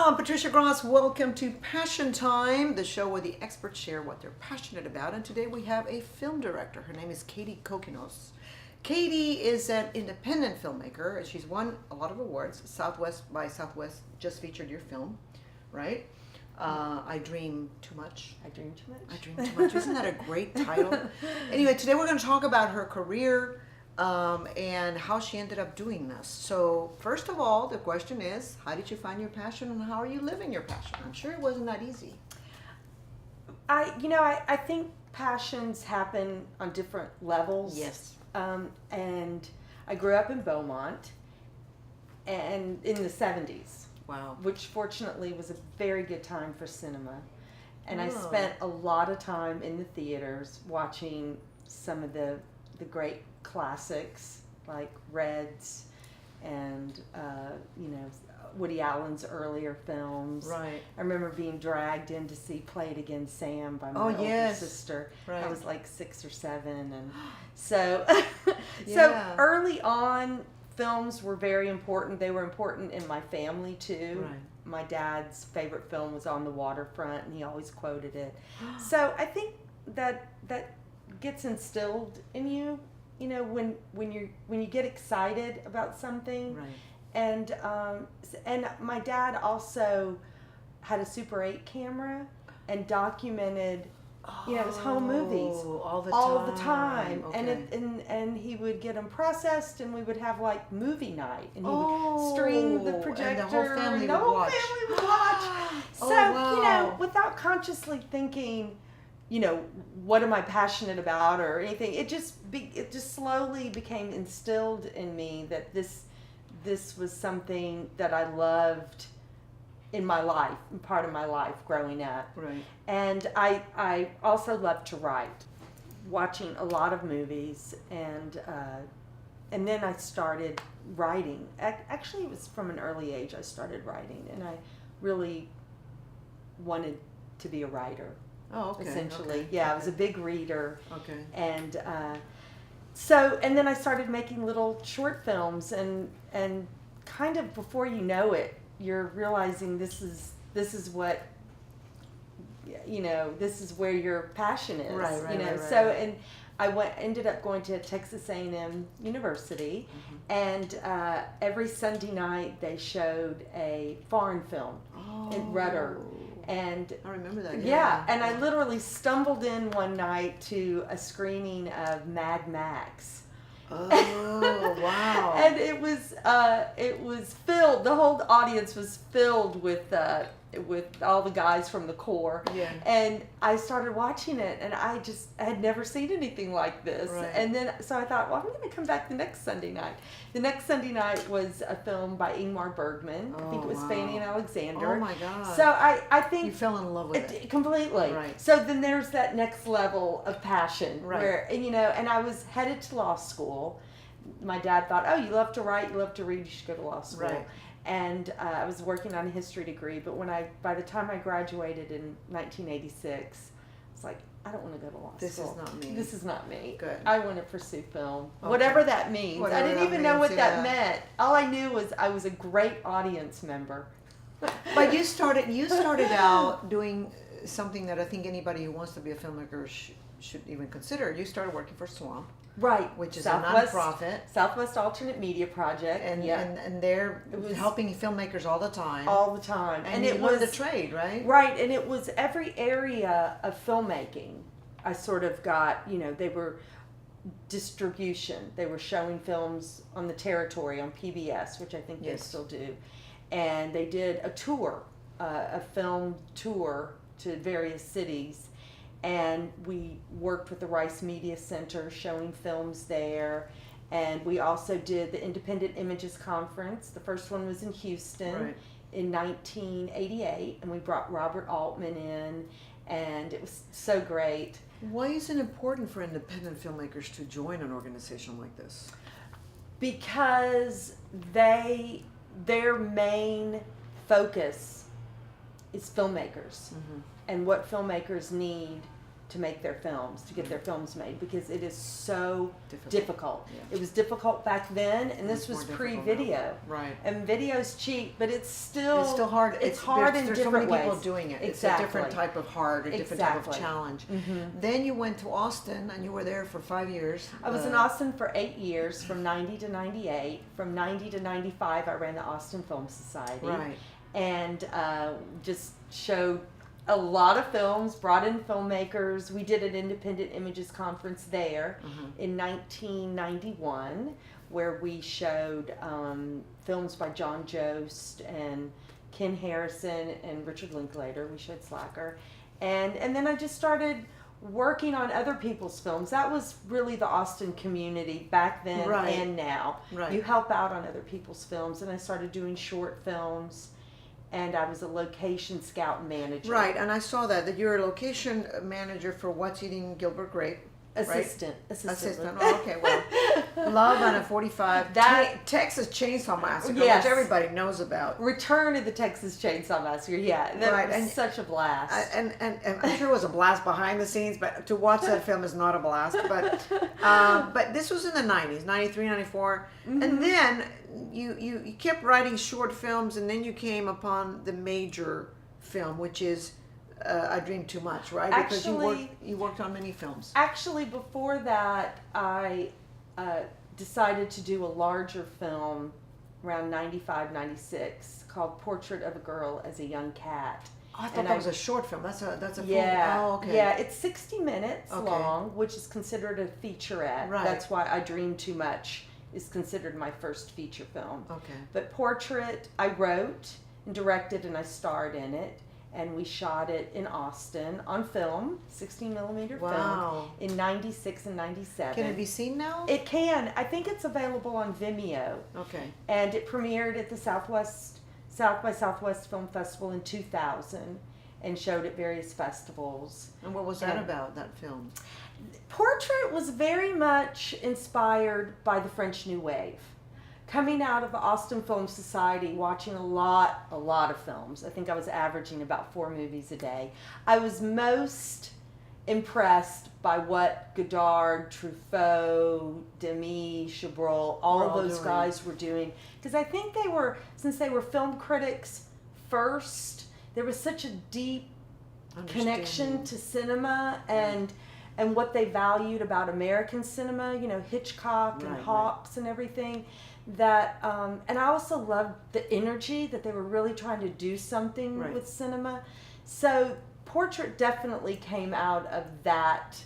I'm Patricia Gras. Welcome to Passion Time, the show where the experts share what they're passionate about. And today we have a film director. Her name is Katie Cokinos. Katie is an independent filmmaker. She's won a lot of awards. Southwest by Southwest just featured your film, right? I Dream Too Much. I Dream Too Much. I Dream Too Much. Isn't that a great title? Anyway, today we're going to talk about her career and how she ended up doing this. So first of all, the question is, how did you find your passion and how are you living your passion? I'm sure it wasn't that easy. I think passions happen on different levels. Yes. And I grew up in Beaumont and in the 70s. Wow. Which fortunately was a very good time for cinema. And I Oh. spent a lot of time in the theaters watching some of the great classics like Reds and Woody Allen's earlier films. Right. I remember being dragged in to see Play It Again, Sam by my older yes. sister. Right. I was like 6 or 7, and so Yeah. so early on, films were very important. They were important in my family too. Right. My dad's favorite film was On the Waterfront, and he always quoted it. So I think that gets instilled in you. You know, when you get excited about something. Right. And my dad also had a Super 8 camera and documented, his home movies all the time. Okay. And he would get them processed, and we would have like movie night, and he would stream the projector, and the whole family and the would whole watch. family would watch. So wow. without consciously thinking, what am I passionate about or anything, it just slowly became instilled in me that this was something that I loved in my life, part of my life growing up. Right. And I also love to write, watching a lot of movies, and then I started writing. Actually, it was from an early age I started writing, and I really wanted to be a writer. Oh, okay. Essentially, okay. yeah, I was a big reader. Okay. And and then I started making little short films, and kind of before you know it, you're realizing this is what, this is where your passion is. Right. Right. So, and I ended up going to Texas A&M University, and every Sunday night they showed a foreign film in Rudder. And I remember that. Yeah, and I literally stumbled in one night to a screening of Mad Max. Oh, wow. And it was filled, the whole audience was filled with all the guys from the Corps. Yeah. And I started watching it, and I had never seen anything like this. Right. And then, so I thought, well, I'm going to come back the next Sunday night. The next Sunday night was a film by Ingmar Bergman. I think it was wow. Fanny and Alexander. Oh my God. So I think you fell in love with it. Completely. Right. So then there's that next level of passion, Right. where, and I was headed to law school. My dad thought, oh, you love to write, you love to read, you should go to law school. Right. And I was working on a history degree, but by the time I graduated in 1986, I was like, I don't want to go to law school. This is not me. This is not me. Good. I want to pursue film, Okay. whatever that means. Whatever I didn't that even know means, what yeah. that meant. All I knew was I was a great audience member. But you started out doing something that I think anybody who wants to be a filmmaker should even consider. You started working for Swamp. Right. Which is Southwest, a nonprofit. Southwest Alternate Media Project. And they're was helping filmmakers all the time. all the time. And it you was learned the trade, right? Right, and it was every area of filmmaking. I sort of got, they were distribution. They were showing films on the territory on PBS, which I think they Yes. still do. And they did a tour, a film tour to various cities. And we worked with the Rice Media Center showing films there. And we also did the Independent Images Conference. The first one was in Houston Right. in 1988. And we brought Robert Altman in. And it was so great. Why is it important for independent filmmakers to join an organization like this? Because their main focus is filmmakers. Mm-hmm. And what filmmakers need to make their films, to get their films made, because it is so difficult. Yeah. It was difficult back then, and this It's was more pre-video. Right. And video's cheap, but it's still hard. It's hard in there's different so many ways. people doing it. Exactly. It's a different type of hard, a different type of Exactly. challenge. Mm-hmm. Then you went to Austin, and you were there for 5 years. I was in Austin for 8 years, from 90 to 98. From 90 to 95, I ran the Austin Film Society. Right. And just showed a lot of films, brought in filmmakers. We did an Independent Images conference there in 1991, where we showed films by John Jost and Ken Harrison and Richard Linklater. We showed Slacker. And then I just started working on other people's films. That was really the Austin community back then and now. Right. You help out on other people's films. And I started doing short films. And I was a location scout manager. Right, and I saw that you're a location manager for What's Eating Gilbert Grape. Assistant. Oh, okay, well, Love on a 45. Texas Chainsaw Massacre, Yes. which everybody knows about. Return of the Texas Chainsaw Massacre. Yeah, that was such a blast. And I'm sure it was a blast behind the scenes, but to watch that film is not a blast. But this was in the 90s, 93, 94. Mm-hmm. And then you kept writing short films, and then you came upon the major film, which is I Dream Too Much, right? Because you worked on many films. Actually, before that, I decided to do a larger film around 95, 96 called Portrait of a Girl as a Young Cat. Oh, I thought that was a short film. That's a yeah, full. Oh, okay. Yeah, it's 60 minutes long, which is considered a featurette. Right. That's why I Dream Too Much is considered my first feature film. Okay. But Portrait, I wrote and directed, and I starred in it. And we shot it in Austin on film, 16 millimeter film, in 96 and 97. Can it be seen now? It can. I think it's available on Vimeo. Okay. And it premiered at the South by Southwest Film Festival in 2000 and showed at various festivals. And what was that about, that film? Portrait was very much inspired by the French New Wave. Coming out of the Austin Film Society, watching a lot of films. I think I was averaging about 4 movies a day. I was most impressed by what Godard, Truffaut, Demy, Chabrol, all of those guys were doing. Because I think since they were film critics first, there was such a deep connection to cinema and what they valued about American cinema, Hitchcock and Hawks and everything. That and I also loved the energy that they were really trying to do something with cinema. So Portrait definitely came out of that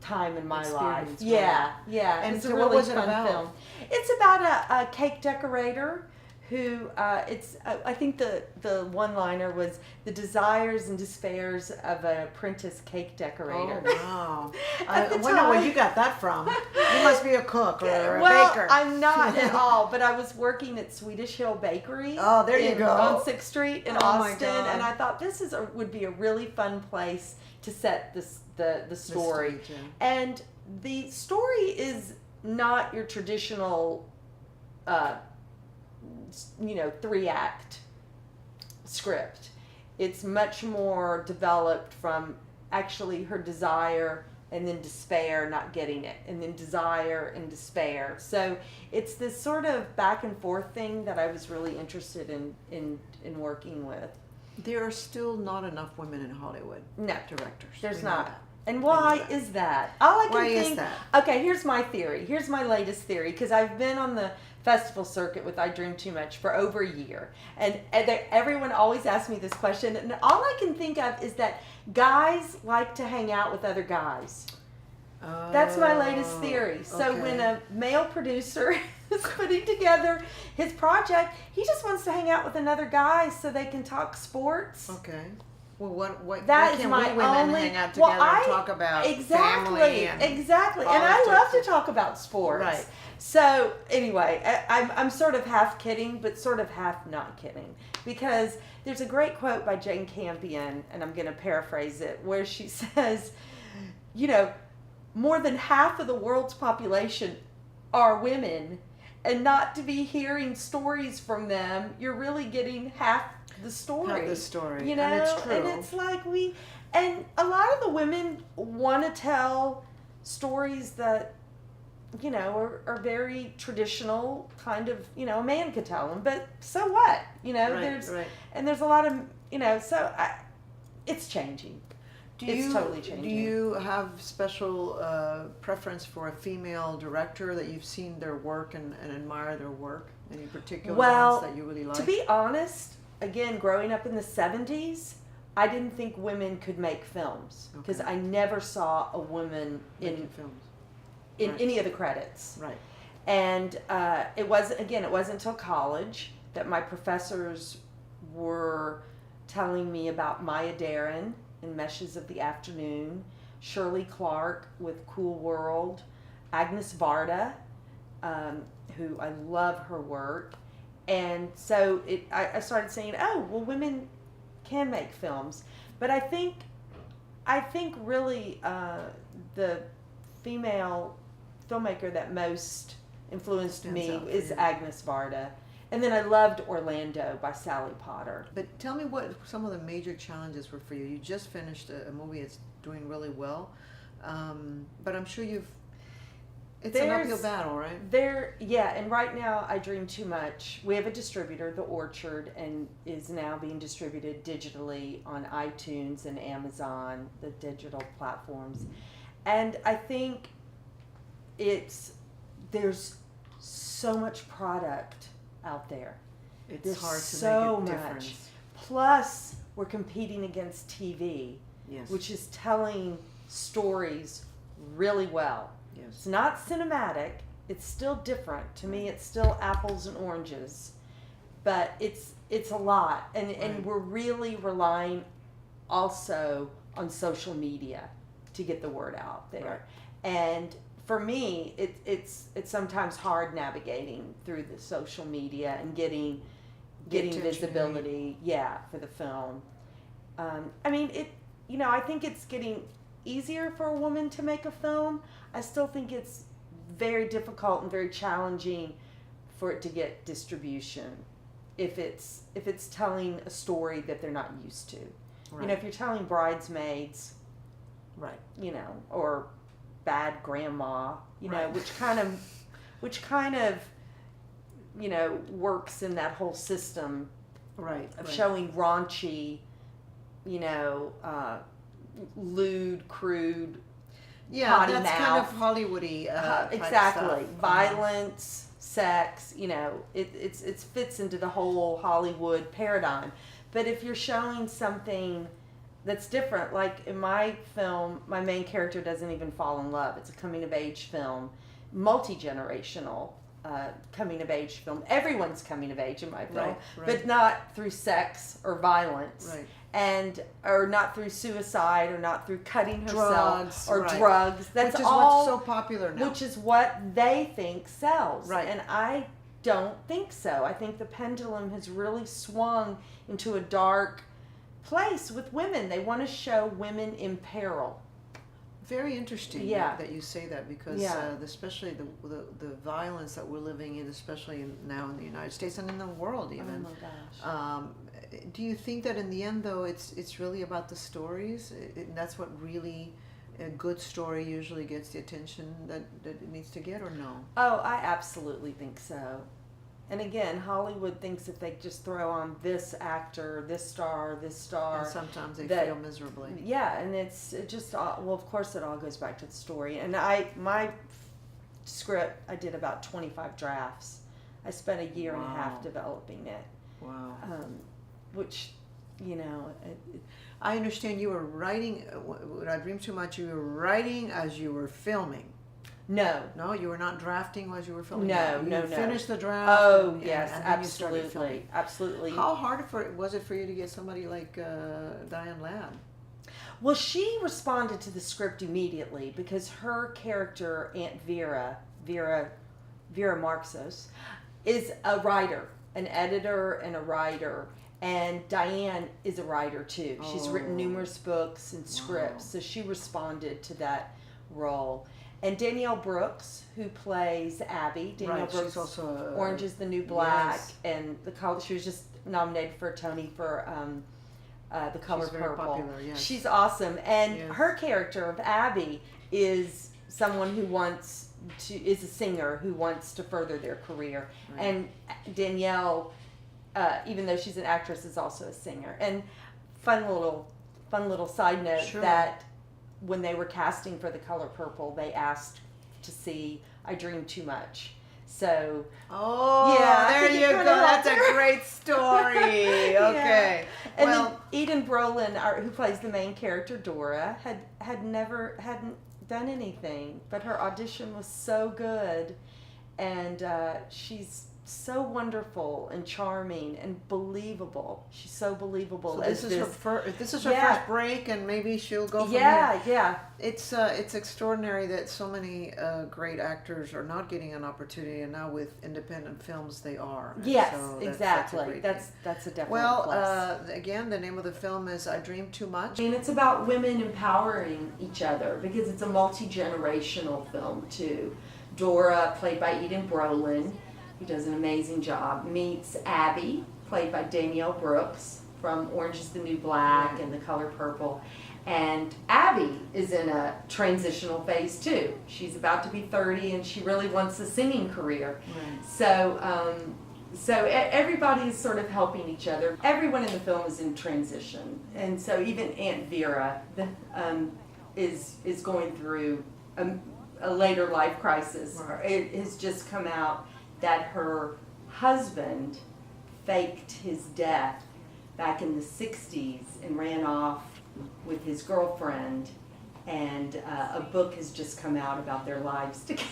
time in my life. Yeah. And it's so a really what was it fun about? film. It's about a cake decorator who I think the one-liner was the desires and despairs of an apprentice cake decorator. Oh, wow. I wonder where you got that from. You must be a cook or a baker. I'm not at all, but I was working at Swedish Hill Bakery. Oh, there you go. On 6th Street in Austin, and I thought this would be a really fun place to set the story. And the story is not your traditional 3-act script. It's much more developed from actually her desire and then despair, not getting it, and then desire and despair. So it's this sort of back and forth thing that I was really interested in working with. There are still not enough women in Hollywood. No, directors. there's We know not. that. And why is that? All I can Why think, is that? Okay, here's my theory. Here's my latest theory, because I've been on the festival circuit with I Dream Too Much for over a year. And everyone always asks me this question, and all I can think of is that guys like to hang out with other guys. That's my latest theory. So when a male producer is putting together his project, he just wants to hang out with another guy so they can talk sports. Okay. Well, what that can is my we women only, hang out together and talk about family and exactly. And I love to talk about sports. Right. So anyway, I'm sort of half kidding, but sort of half not kidding, because there's a great quote by Jane Campion, and I'm going to paraphrase it, where she says, more than half of the world's population are women, and not to be hearing stories from them, you're really getting half the story. Have the story. You know, and it's true. and it's like and a lot of the women want to tell stories that, you know, are very traditional, kind of, you know, a man could tell them, but so what? You know, there's a lot of, you know, it's changing. It's totally changing. Do you have special preference for a female director that you've seen their work and admire their work? Any particular ones that you really like? To be honest, again, growing up in the 70s, I didn't think women could make films because I never saw a woman in films. In any of the credits. Right. And it wasn't until college that my professors were telling me about Maya Deren in Meshes of the Afternoon, Shirley Clark with Cool World, Agnes Varda, who I love her work. And so I started saying, oh, well, women can make films. But I think really the female filmmaker that most influenced me is Agnes Varda. And then I loved Orlando by Sally Potter. But tell me what some of the major challenges were for you. You just finished a movie that's doing really well. But I'm sure it's an uphill battle, right? And right now I Dream Too Much. We have a distributor, The Orchard, and is now being distributed digitally on iTunes and Amazon, the digital platforms. And I think there's so much product out there. It's hard to make a difference. Plus, we're competing against TV, yes, which is telling stories really well. Yes. It's not cinematic. It's still different. To me, it's still apples and oranges. But it's a lot. And we're really relying also on social media to get the word out there. Right. And for me, it's sometimes hard navigating through the social media and getting visibility, for the film. I mean, I think it's getting easier for a woman to make a film. I still think it's very difficult and very challenging for it to get distribution if it's telling a story that they're not used to. Right. You know, if you're telling Bridesmaids, right, you know, or Bad Grandma, you know, which kind of, you know, works in that whole system of showing raunchy, you know, lewd, crude, potty that's mouth. kind of Hollywoody. Exactly, stuff. Violence, sex. You know, it fits into the whole Hollywood paradigm. But if you're showing something that's different, like in my film, my main character doesn't even fall in love. It's a coming-of-age film, multi-generational coming-of-age film. Everyone's coming of age in my film, but not through sex or violence, or not through suicide, or not through cutting herself, or drugs. That's which is all, what's so popular now. Which is what they think sells, right? And I don't think so. I think the pendulum has really swung into a dark place with women. They want to show women in peril. Very interesting that you say that, because especially the violence that we're living in, especially now in the United States and in the world even. Oh my gosh. Do you think that in the end, though, it's really about the stories? That's what really a good story usually gets the attention that it needs to get, or no? Oh, I absolutely think so. And again, Hollywood thinks if they just throw on this actor, this star, and sometimes they fail miserably. Yeah, and it just, well, of course it all goes back to the story. And my script, I did about 25 drafts. I spent a year and a half developing it. Wow. Which, you know... I understand you were writing, when I Dream Too Much, you were writing as you were filming. No, you were not drafting as you were filming. No. You finished the draft. Oh, yes, and absolutely, absolutely. How hard was it for you to get somebody like Diane Ladd? Well, she responded to the script immediately because her character, Aunt Vera Marxos, is a writer, an editor, and a writer. And Diane is a writer too. She's written numerous books and scripts, so she responded to that role. And Danielle Brooks, who plays Abby, Brooks, she's also Orange is the New Black, and the college. She was just nominated for a Tony for The Color She's very Purple. popular, yes. She's awesome, and Yes. her character of Abby is someone who is a singer who wants to further their career, Right. and Danielle, even though she's an actress, is also a singer. And fun little side note Sure. that when they were casting for The Color Purple, they asked to see I Dream Too Much. So Oh, Yeah, I there think you it go. kinda That's a helped her. great story. Okay. And Well, then Eden Brolin, who plays the main character Dora, hadn't done anything, but her audition was so good, and she's so wonderful and charming and believable. She's so believable. so as this is her Yeah. first break, and maybe she'll go from yeah, here. yeah. It's extraordinary that so many great actors are not getting an opportunity, and now with independent films they are. And Yes, so that's a exactly. great That's thing. a definite Well, plus. again, the name of the film is I Dream Too Much. I mean, it's about women empowering each other because it's a multi-generational film too. Dora, played by Eden Brolin, who does an amazing job, meets Abby, played by Danielle Brooks from Orange is the New Black and The Color Purple. And Abby is in a transitional phase too. She's about to be 30 and she really wants a singing career. Right. So everybody is sort of helping each other. Everyone in the film is in transition, and so even Aunt Vera is going through a later life crisis. Right. It has just come out that her husband faked his death back in the 60s and ran off with his girlfriend, and a book has just come out about their lives together.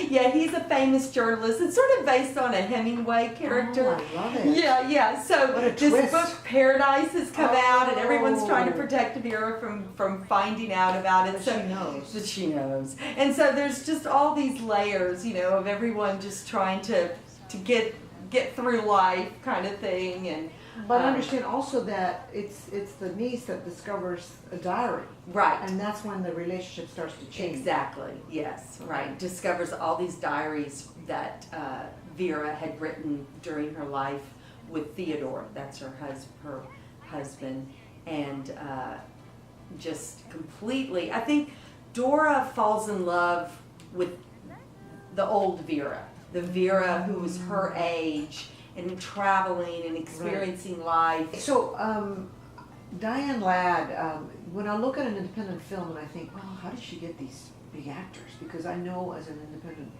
Yeah, he's a famous journalist. It's sort of based on a Hemingway character. Oh, I love it. Yeah. So What a this twist. book, Paradise, has come out, and everyone's trying to Oh. protect Vera from finding out about it. But So she knows. that she knows. And so there's just all these layers, of everyone just trying to get through life kind of thing. And But understand also that it's the niece that discovers a diary, right. and that's when the relationship starts to change. Exactly. Yes. Right. Discovers all these diaries that Vera had written during her life with Theodore. That's her husband, and just completely. I think Dora falls in love with the old Vera, the Vera who was her age and traveling and experiencing life. So, Diane Ladd, when I look at an independent film and I think, well, how did she get these big actors? Because I know as an independent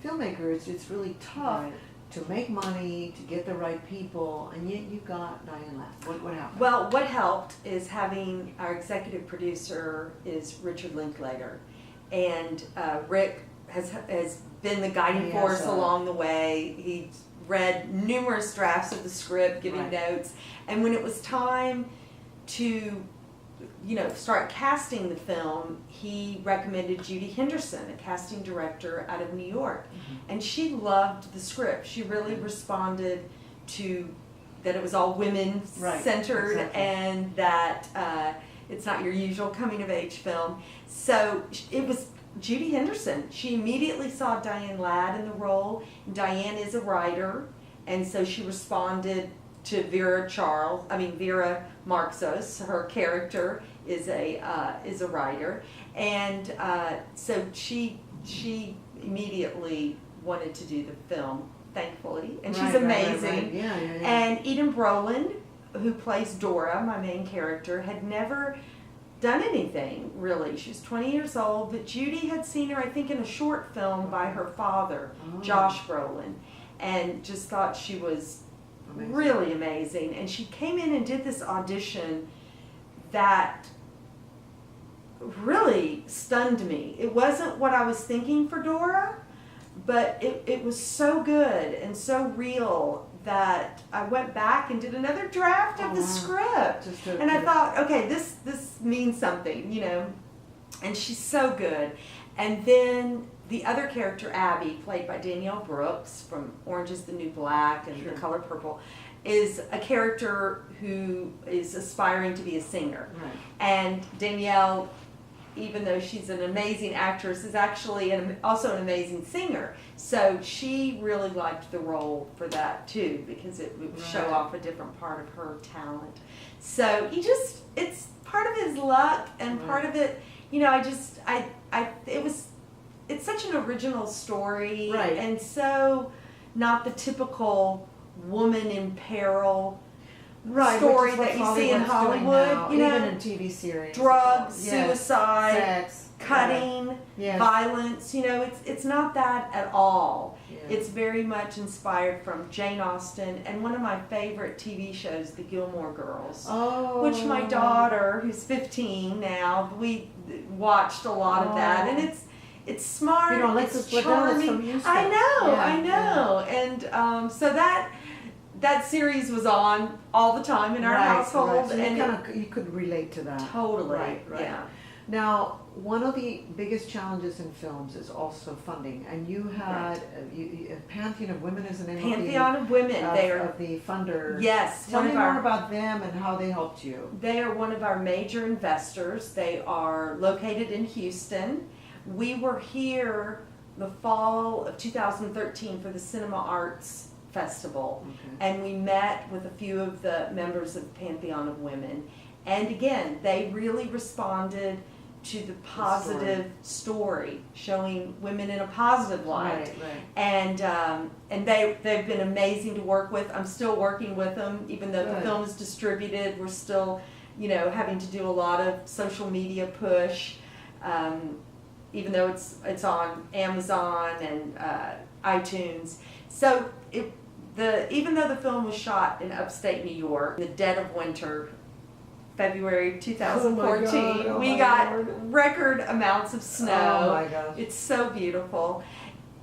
filmmaker, it's really tough Right. to make money, to get the right people, and yet you got Diane Ladd. What happened? Well, what helped is having our executive producer is Richard Linklater, and Rick has been the guiding He force has, along the way. He's read numerous drafts of the script, giving Right. notes, and when it was time to start casting the film, he recommended Judy Henderson, a casting director out of New York. And she loved the script. She really responded to that it was all women Right, centered, exactly. and that it's not your usual coming of age film. So it was Judy Henderson. She immediately saw Diane Ladd in the role. Diane is a writer, and so she responded to Vera Marxos. Her character is a writer, and so she immediately wanted to do the film, thankfully, and she's amazing. Right. Yeah. And Eden Brolin, who plays Dora, my main character, had never done anything really. She was 20 years old, but Judy had seen her, I think, in a short film by her father, Oh. Josh Brolin, and just thought she was Amazing. really amazing. And she came in and did this audition that really stunned me. It wasn't what I was thinking for Dora, but it was so good and so real that I went back and did another draft of the wow. script. Just to- And I thought, okay, this means something, and she's so good. And then the other character, Abby, played by Danielle Brooks from Orange is the New Black and Sure. The Color Purple, is a character who is aspiring to be a singer. Right. And Danielle even though she's an amazing actress, is actually also an amazing singer. So she really liked the role for that too, because it would show off a different part of her talent. So it's part of his luck, and part of it, it's such an original story, and so not the typical woman in peril story that you see in Hollywood, even in TV series. Drugs, suicide, sex, cutting, violence. It's not that at all. Yeah. It's very much inspired from Jane Austen and one of my favorite TV shows, The Gilmore Girls, which my daughter, who's 15 now, we watched a lot of that, and it's smart, it's charming. I know, and so that series was on all the time in our household, so and you could relate to that. Totally, yeah. Now, one of the biggest challenges in films is also funding, and you had a Pantheon of Women is the name of Women. They are of the funders. Yes. Tell me more about them and how they helped you. They are one of our major investors. They are located in Houston. We were here the fall of 2013 for the Cinema Arts Festival, and we met with a few of the members of Pantheon of Women, and again they really responded to the positive story, showing women in a positive light, and they've been amazing to work with. I'm still working with them, even though the film is distributed. We're still having to do a lot of social media push, even though it's on Amazon and iTunes. So even though the film was shot in upstate New York, in the dead of winter, February 2014, we got record amounts of snow. Oh my gosh. It's so beautiful.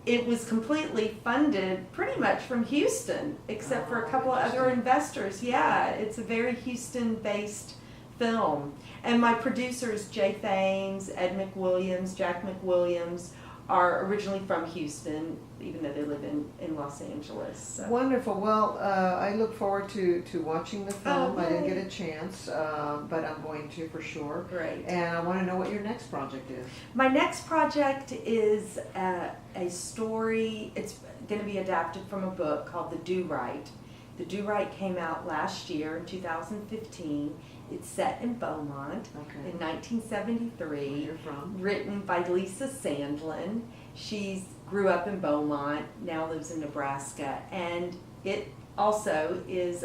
It was completely funded pretty much from Houston, except for a couple of other investors. Yeah, it's a very Houston-based film. And my producers, Jay Thames, Ed McWilliams, Jack McWilliams, are originally from Houston, even though they live in Los Angeles. So. Wonderful. Well, I look forward to watching the film. Oh, I didn't get a chance, but I'm going to for sure. Great. And I want to know what your next project is. My next project is a story. It's going to be adapted from a book called The Do Right. The Do Right came out last year in 2015. It's set in Beaumont in 1973. Where you're from. Written by Lisa Sandlin. She grew up in Beaumont, now lives in Nebraska, and it also is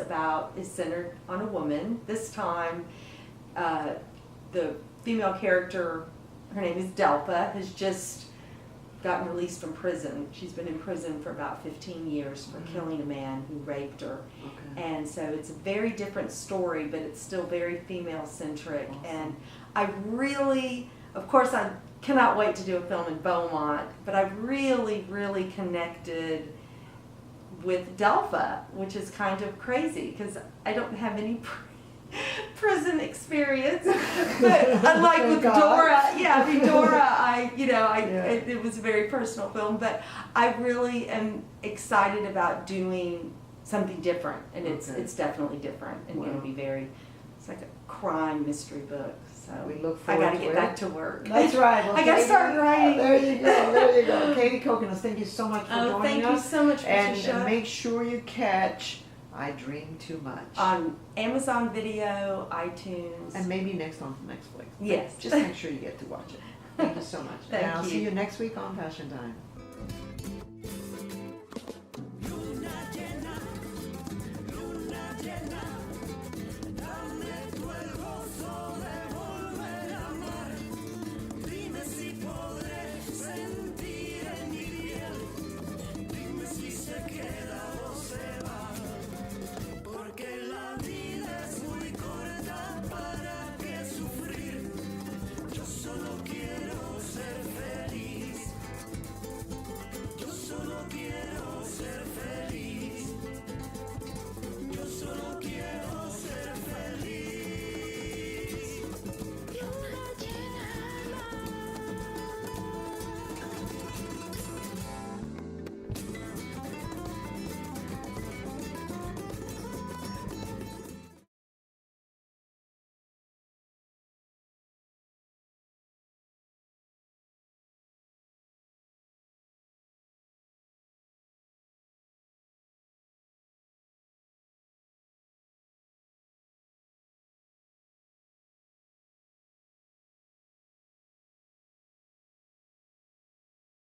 centered on a woman. This time, the female character, her name is Delpa, has just gotten released from prison. She's been in prison for about 15 years for killing a man who raped her. And so it's a very different story, but it's still very female-centric. And I really, of course, I cannot wait to do a film in Beaumont, but I really, really connected with Delpha, which is kind of crazy because I don't have any prison experience. But unlike with Dora, it was a very personal film, but I really am excited about doing something different, and it's definitely different and going to be it's like a crime mystery book. So we look forward I got to get back to work. That's right. Well, I got to start writing. There you go. Katie Cokinos, thank you so much for joining us. Thank you so much, Patricia. And make sure you catch I Dream Too Much on Amazon Video, iTunes, and maybe next on Netflix. Yes. Just make sure you get to watch it. Thank you so much. Thank you. I'll see you next week on Passion Time.